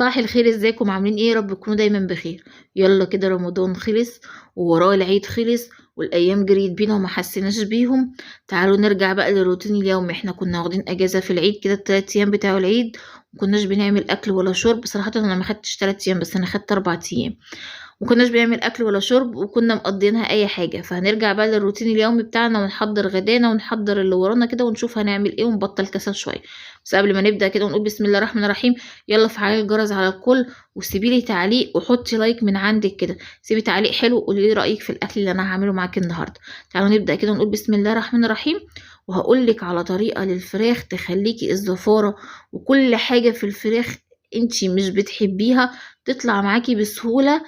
صباح الخير، ازيكم عاملين ايه؟ رب تكونوا دايما بخير. يلا كده رمضان خلص ووراه العيد خلص والايام جريت بينا وما حسيناش بيهم. تعالوا نرجع بقى للروتين اليومي. احنا كنا واخدين اجازه في العيد كده ال3 ايام بتاعه العيد، مكناش بنعمل اكل ولا شرب. صراحه انا ما خدتش 3 ايام بس، انا خدت 4 ايام. مكناش بنعمل اكل ولا شرب وكنا مقضينها اي حاجه. فهنرجع بقى للروتين اليومي بتاعنا ونحضر غدانا ونحضر اللي ورانا كده ونشوف هنعمل ايه ونبطل كسل شويه. بس قبل ما نبدا كده ونقول بسم الله الرحمن الرحيم، يلا فعلي الجرس على الكل وسيبي لي تعليق وحطي لايك من عندك كده. سيبي تعليق حلو وقولي لي رايك في الاكل اللي انا هعمله معاكي النهارده. تعالوا نبدا كده ونقول بسم الله الرحمن الرحيم. وهقول لك على طريقه للفراخ تخليكي الزفاره وكل حاجه في الفراخ انتي مش بتحبيها تطلع معاكي بسهوله،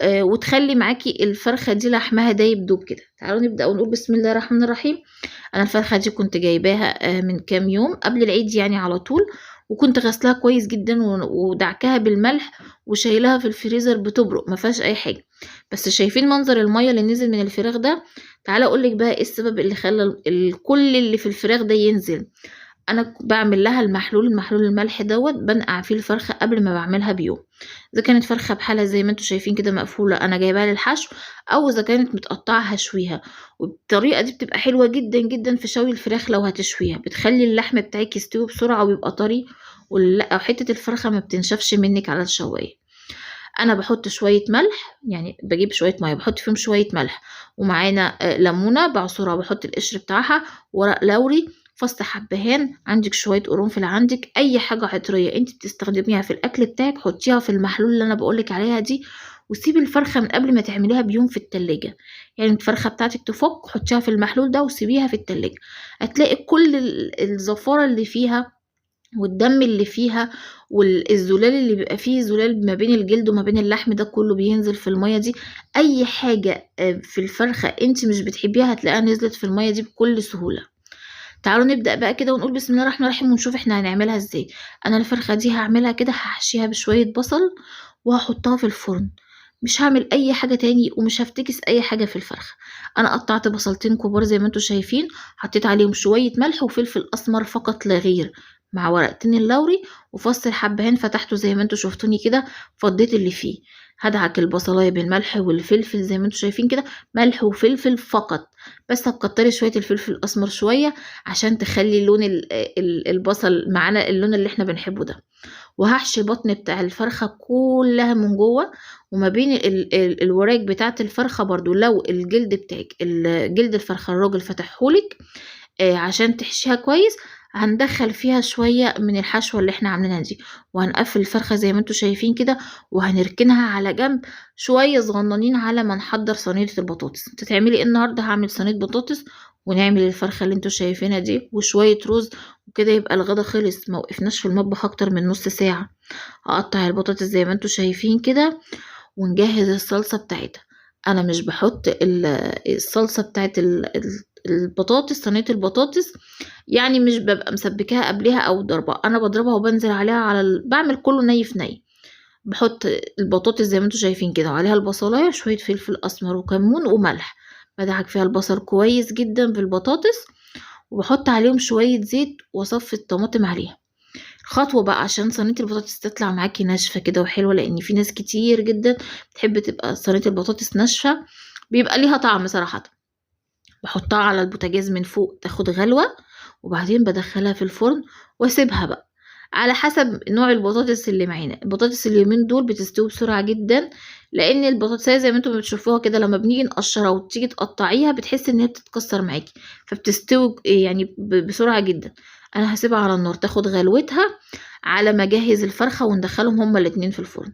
وتخلي معاكي الفرخة دي لحمها دايب دوب كده. تعالوا نبدأ ونقول بسم الله الرحمن الرحيم. انا الفرخة دي كنت جايباها من كام يوم قبل العيد يعني على طول، وكنت غسلها كويس جدا ودعكها بالملح وشايلها في الفريزر بتبرق ما فيهاش اي حاجة. بس شايفين منظر المية اللي نزل من الفراخ ده؟ تعالى اقولك بقى ايه السبب اللي خلى كل اللي في الفراخ ده ينزل. انا بعمل لها المحلول الملح دوت، بنقع فيه الفرخه قبل ما بعملها بيوم. اذا كانت فرخه بحالها زي ما انتم شايفين كده مقفوله انا جايباها للحشو، او اذا كانت متقطعه هشويها. والطريقه دي بتبقى حلوه جدا جدا في شوي الفراخ. لو هتشويها بتخلي اللحم بتاعك يستوي بسرعه ويبقى طري، وحته الفرخه ما بتنشفش منك على الشوايه. انا بحط شويه ملح، يعني بجيب شويه ميه بحط فيهم شويه ملح، ومعانا ليمونه بعصرها بحط القشر بتاعها، ورق لوري، فص حبهان، عندك شويه قرنفل، عندك اي حاجه عطريه انت بتستخدميها في الاكل بتاعك حطيها في المحلول اللي انا بقولك عليها دي. وسيبي الفرخه من قبل ما تعمليها بيوم في التلاجة. يعني الفرخه بتاعتك تفك حطيها في المحلول ده وسيبيها في التلاجة. هتلاقي كل الزفاره اللي فيها والدم اللي فيها والزلال اللي بيبقى فيه زلال ما بين الجلد وما بين اللحم ده كله بينزل في المية دي. اي حاجة في الفرخة انت مش بتحبيها هتلاقيها نزلت في المية دي بكل سهولة. تعالوا نبدأ بقى كده ونقول بسم الله الرحمن الرحيم ونشوف احنا هنعملها ازاي. انا الفرخة دي هعملها كده، هحشيها بشوية بصل وهحطها في الفرن. مش هعمل اي حاجة تاني ومش هفتكس اي حاجة في الفرخة. انا قطعت بصلتين كبار زي ما انتم شايفين، حطيت عليهم شوية ملح وفلفل اسمر فقط لا غير، مع ورقتين اللوري وفص الحبهان فتحته زي ما انتم شفتوني كده، فضيت اللي فيه. هدعك البصلايه بالملح والفلفل زي ما انتم شايفين كده، ملح وفلفل فقط. بس هتكتري شويه الفلفل الاسمر شويه عشان تخلي لون البصل معانا اللون اللي احنا بنحبه ده. وهحشي البطن بتاع الفرخه كلها من جوه، وما بين الوراك بتاعه الفرخه برضو لو الجلد بتاعك الجلد الفرخه الراجل فتحهولك عشان تحشيها كويس، هندخل فيها شوية من الحشوة اللي احنا عاملينها دي، وهنقفل الفرخة زي ما انتوا شايفين كده، وهنركنها على جنب شوية صغننين على ما نحضر صينية البطاطس. انت تعملي ايه النهاردة؟ هعمل صينية بطاطس ونعمل الفرخة اللي انتوا شايفينها دي وشوية رز، وكده يبقى الغدا خلص. ما وقفناش في المطبخ اكتر من نص ساعة. هقطع البطاطس زي ما انتوا شايفين كده ونجهز الصلصة بتاعتها. انا مش بحط الصلصة بتاعت البطاطس، صينية البطاطس يعني مش ببقى مسبكاها قبلها او ضربها، انا بضربها وبنزل عليها بعمل كله ني في ني. بحط البطاطس زي ما انتوا شايفين كده وعليها البصلايه شويه فلفل اسمر وكمون وملح، بدعك فيها البصل كويس جدا في البطاطس، وبحط عليهم شويه زيت واصفي الطماطم عليها. خطوه بقى عشان صينيه البطاطس تطلع معاكي ناشفه كده وحلوه، لان في ناس كتير جدا بتحب تبقى صينيه البطاطس ناشفه، بيبقى ليها طعم صراحه. بحطها على البوتاجاز من فوق تاخد غلوة، وبعدين بدخلها في الفرن واسيبها بقى على حسب نوع البطاطس اللي معانا. البطاطس اليومين دول بتستوي بسرعة جدا، لان البطاطسية زي ما انتم بتشوفوها كده لما بنيجي نقشرها وتيجي تقطعيها بتحس ان هي بتتكسر معاكي، فبتستوي يعني بسرعة جدا. انا هسيبها على النار تاخد غلوتها على ما اجهز الفرخة وندخلهم هما الاتنين في الفرن.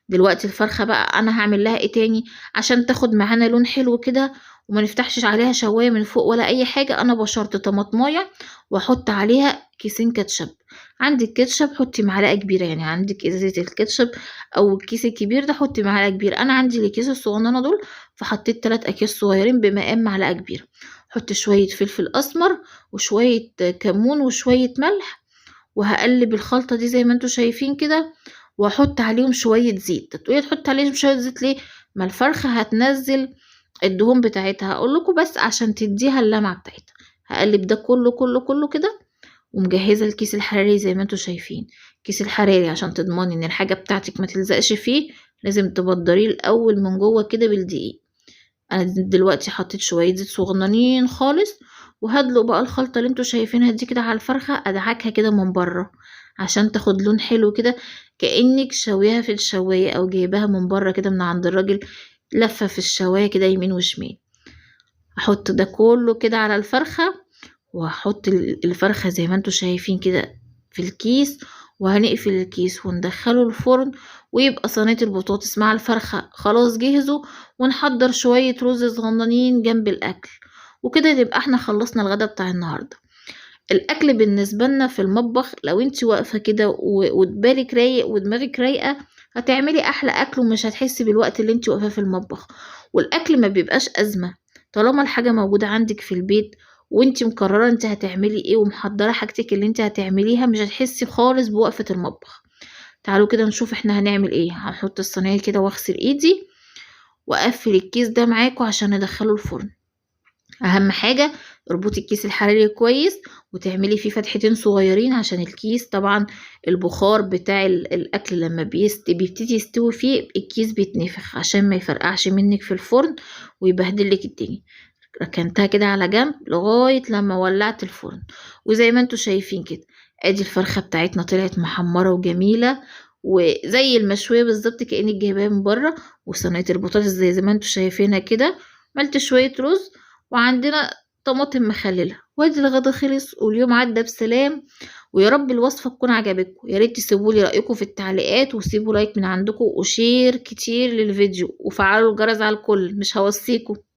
دلوقتي الفرخة بقى انا هعمل لها ايه تاني عشان تاخد معانا لون حلو كده وما نفتحش عليها شوايه من فوق ولا اي حاجه. انا بشرت طماطمايه واحط عليها كيسين كاتشب. عندك كاتشب حطي معلقه كبيره، يعني عندك ازازه الكاتشب او الكيس الكبير ده حطي معلقه كبيره. انا عندي الكيس الصغننه دول فحطيت 3 اكياس صغيرين بمقام معلقه كبيره. حط شويه فلفل اسمر وشويه كمون وشويه ملح، وهقلب الخلطه دي زي ما انتوا شايفين كده، واحط عليهم شويه زيت. تقولي تحط عليهم شويه زيت ليه؟ ما الفرخه هتنزل الدهون بتاعتها. هقول لكم بس عشان تديها اللمعه بتاعتها. هقلب ده كله كله كله كده، ومجهزه الكيس الحراري زي ما انتوا شايفين. الكيس الحراري عشان تضمني ان الحاجة بتاعتك ما تلزقش فيه لازم تبدريه الاول من جوه كده بالدقيق. انا دلوقتي حطيت شوية زيت صغننين خالص، وهدلق بقى الخلطة اللي انتوا شايفينها دي كده على الفرخة، ادعكها كده من بره عشان تاخد لون حلو كده، كأنك شويها في الشواية او جايباها من بره كده من عند الراجل، لفة في الشواية كده يمين وشمال. احط ده كله كده على الفرخة، وهحط الفرخة زي ما انتوا شايفين كده في الكيس، وهنقفل الكيس وندخله الفرن، ويبقى صينية البطاطس مع الفرخة خلاص جهزوا، ونحضر شوية رز صغننين جنب الأكل، وكده يبقى احنا خلصنا الغدا بتاع النهاردة. الأكل بالنسبة لنا في المطبخ لو انت واقفة كده وبالك رايق ودماغك رايقة، هتعملي أحلى أكل ومش هتحسي بالوقت اللي انت واقفة في المطبخ. والأكل ما بيبقاش أزمة طالما الحاجة موجودة عندك في البيت، وانتي مقررة انت هتعملي ايه ومحضرة حاجتك اللي انت هتعمليها، مش هتحسي خالص بوقفة المطبخ. تعالوا كده نشوف احنا هنعمل ايه. هنحط الصينية كده واغسل ايدي واقفل الكيس ده معاكم عشان ندخله الفرن. اهم حاجة اربطي الكيس الحراري كويس، وتعملي فيه فتحتين صغيرين عشان الكيس طبعا البخار بتاع الاكل لما بيبتدي يستوي فيه الكيس بيتنفخ عشان ما يفرقعش منك في الفرن ويبهدلك الدنيا. ركنتها كده على جنب لغاية لما ولعت الفرن، وزي ما انتوا شايفين كده ادي الفرخة بتاعتنا طلعت محمرة وجميلة وزي المشوية بالظبط كأنك جايباها من بره. وصينية البطاطس زي ما انتوا شايفينها كده، عملت شوية رز وعندنا طماطم مخللة، وادي الغدا خلص واليوم عدى بسلام. ويا رب الوصفة تكون عجبتكم، يا ريت تسيبولي رأيكم في التعليقات وسيبوا لايك من عندكم وشير كتير للفيديو وفعلوا الجرس على الكل، مش هوصيكم.